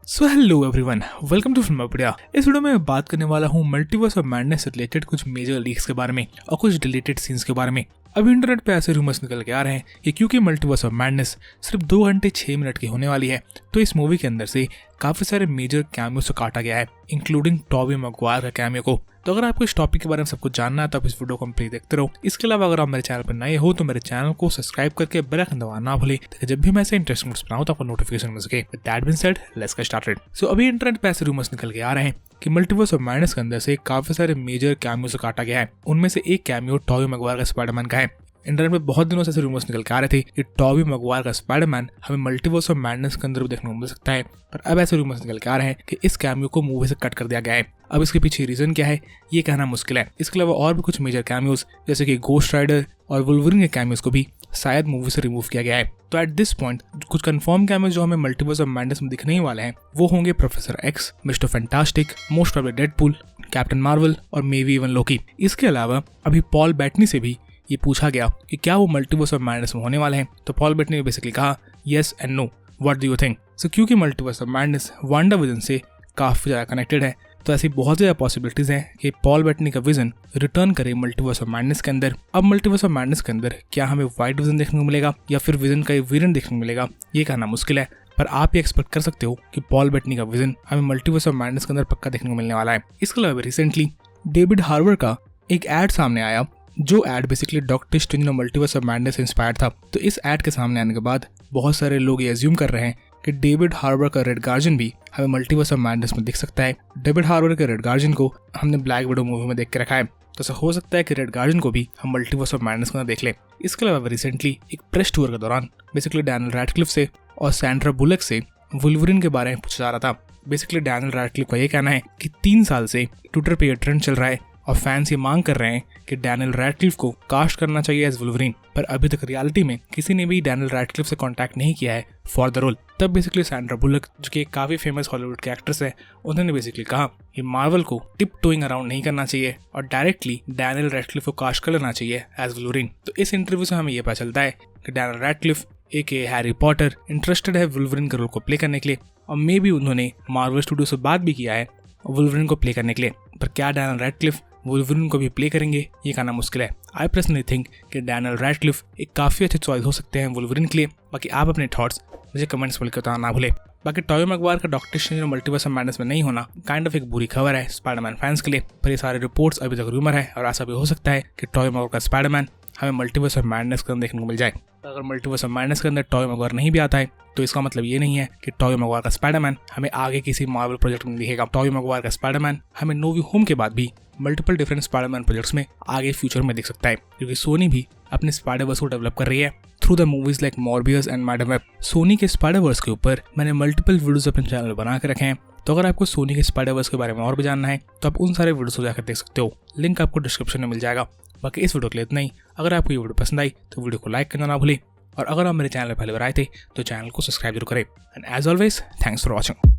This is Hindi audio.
So hello everyone, welcome to Filmopedia. इस वीडियो में मैं बात करने वाला हूँ मल्टीवर्स ऑफ मैडनेस से रिलेटेड कुछ मेजर लीक्स के बारे में और कुछ डिलीटेड सीन्स के बारे में। अभी इंटरनेट पे ऐसे रूमर्स निकल के आ रहे हैं कि क्योंकि मल्टीवर्स ऑफ मैडनेस सिर्फ 2 घंटे 6 मिनट की होने वाली है, तो इस मूवी के अंदर से काफी सारे मेजर कैमियोस को काटा गया है, इंक्लूडिंग टॉबी मैगवायर का कैमियो को। तो अगर आपको इस टॉपिक के बारे में सब कुछ जानना है तो आप इस वीडियो को कंप्लीट देखते रहो। इसके अलावा अगर आप मेरे चैनल पर नए हो तो मेरे चैनल को सब्सक्राइब करके बेल आइकन दबाना ना भूलें, ताकि जब भी मैं ऐसे इंटरेस्टिंग वीडियोस बनाऊं तो आपको नोटिफिकेशन मिल सके। With that being said, let's get started. So अभी इंटरनेट पे ऐसे रूमर्स निकल के आ रहे हैं कि मल्टीवर्स ऑफ मैडनेस के अंदर से काफी सारे मेजर कैमियोस को काटा गया है। उनमें से एक कैमियो टॉबी मैगवायर का स्पाइडरमैन का है। इंटरनेट में बहुत दिनों से ऐसे रूमर्स निकल के आ रहे थे कि टॉबी मैगवायर का स्पाइडरमैन हमें मल्टीवर्स ऑफ मैडनेस के अंदर भी देखने को मिल सकता है, पर अब ऐसे रूमर्स निकल के आ रहे हैं कि इस कैमियो को मूवी से कट कर दिया गया है। अब इसके पीछे रीजन क्या है ये कहना मुश्किल है। इसके अलावा और भी कुछ मेजर कैमियोस जैसे कि गोस्ट राइडर और वुल्वरिन के कैमियोस को भी शायद मूवी से रिमूव किया गया है। तो एट दिस पॉइंट कुछ कंफर्म कैमियोस जो हमें मल्टीवर्स ऑफ मैडनेस में दिखने ही वाले हैं वो होंगे professor x, mister fantastic, most probably Deadpool, captain Marvel और मे बी इवन लोकी। इसके अलावा अभी पॉल बेटनी से भी ये पूछा गया कि क्या वो मल्टीवर्स ऑफ मैडनेस में होने वाले हैं, तो पॉल बेटनी ने बेसिकली कहा yes and no, what do you think. So क्योंकि मल्टीवर्स ऑफ मैडनेस वांडाविजन से काफी ज्यादा कनेक्टेड है, तो ऐसी बहुत ज्यादा पॉसिबिलिटीज हैं कि पॉल बेटनी का विजन रिटर्न करे मल्टीवर्स ऑफ मैडनेस के अंदर। अब मल्टीवर्स ऑफ मैडनेस के अंदर क्या हमें व्हाइट विजन देखने को मिलेगा या फिर विजन का वेरिएंट देखने को मिलेगा, ये कहना मुश्किल है, पर आप ये एक्सपेक्ट कर सकते हो कि पॉल बेटनी का विजन हमें मल्टीवर्स ऑफ मैडनेस के अंदर पक्का देखने को मिलने वाला है। इसके अलावा रिसेंटली डेविड हार्बर का एक एड सामने आया, जो ad basically Doctor Strange Multiverse of madness से इंस्पायर्ड था। तो इस एड के सामने आने के बाद बहुत सारे लोग ये अज्यूम कर रहे हैं कि डेविड हार्बर का रेड गार्जियन भी हमें मल्टीवर्स ऑफ मैडनेस में दिख सकता है। डेविड हार्बर के रेड गार्जियन को हमने ब्लैक विडो मूवी में देख के रखा है, तो ऐसा हो सकता है कि रेड गार्जियन को भी हम मल्टीवर्स ऑफ मैडनेस के अंदर देख लें। इसके अलावा रिसेंटली एक प्रेस टूर के दौरान बेसिकली डैनियल रैडक्लिफ से और सैंड्रा बुलक से वुल्वरिन के बारे में पूछा जा रहा था। बेसिकली डैनियल रैडक्लिफ का ये कहना है कि 3 साल से ट्विटर पे ये ट्रेंड चल रहा है और फैंस ये मांग कर रहे हैं कि डैनियल रैडक्लिफ को कास्ट करना चाहिए एज वुल्वरिन, पर अभी तक रियलिटी में किसी ने भी डैनियल रैडक्लिफ से कांटेक्ट नहीं किया है फॉर द रोल। तब बेसिकली सैंड्रा बुलक, जो कि काफी फेमस हॉलीवुड के एक्ट्रेस है, उन्होंने बेसिकली कहा कि मार्वल को टिप टोइंग अराउंड नहीं करना चाहिए और डायरेक्टली डैनियल रैडक्लिफ को कास्ट कर लेना चाहिए एज वुल्वरिन। तो इस इंटरव्यू से हमें ये पता चलता है कि डैनियल रैडक्लिफ एके हैरी पॉटर इंटरेस्टेड है वुल्वरिन के रोल को प्ले करने के लिए, और मे बी उन्होंने मार्वल स्टूडियो से बात भी किया है वुल्वरिन को प्ले करने के लिए। पर क्या डैनियल रैडक्लिफ वुल्वरिन को भी प्ले करेंगे ये कहना मुश्किल है। आई पर्सनली थिंक कि डैनियल रैडक्लिफ एक काफी अच्छे चॉइस हो सकते हैं वुल्वरिन के लिए। बाकी आप अपने थॉट्स मुझे कमेंट्स में लिखकर बताना ना भूले। बाकी टॉबी मैगवायर का doctor Strange Multiverse of madness में नहीं होना काइंड ऑफ एक बुरी खबर है स्पाइडरमैन फैंस के लिए, पर ये सारे रिपोर्ट्स अभी तक रूमर है और ऐसा भी हो सकता है कि टॉबी मैगवायर का स्पाइडरमैन हमें मल्टीवर्स ऑफ मैडनेस के अंदर देखने को मिल जाए। अगर मल्टीवर्स ऑफ मैडनेस के अंदर टॉबी मैगवायर नहीं भी आता है तो इसका मतलब ये नहीं है कि टॉबी मैगवायर का स्पाइडरमैन हमें आगे किसी मार्वल प्रोजेक्ट में दिखेगा। टॉबी मैगवायर का स्पाइडरमैन हमें नो वे होम के बाद भी मल्टीपल डिफरेंट स्पाइडरमैन प्रोजेक्ट्स में आगे फ्यूचर में दिख सकता है, क्योंकि सोनी भी अपने स्पाइडरवर्स को डेवलप कर रही है through the movies like Morbius and Madame Web. Sony के स्पाइडरवर्स के ऊपर मैंने मल्टीपल वीडियोस अपने चैनल में बना के रखे हैं, तो अगर आपको सोनी के स्पाइडरवर्स के बारे में और भी जानना है तो आप उन सारे वीडियोस को जाकर देख सकते हो, लिंक आपको डिस्क्रिप्शन में मिल जाएगा। बाकी इस वीडियो के लिए इतना ही। अगर आपको ये वीडियो पसंद आई तो वीडियो को लाइक करना ना भूलें, और अगर आप मेरे चैनल पर पहली बार आए थे तो चैनल को सब्सक्राइब जरूर करें। And as always, thanks for watching.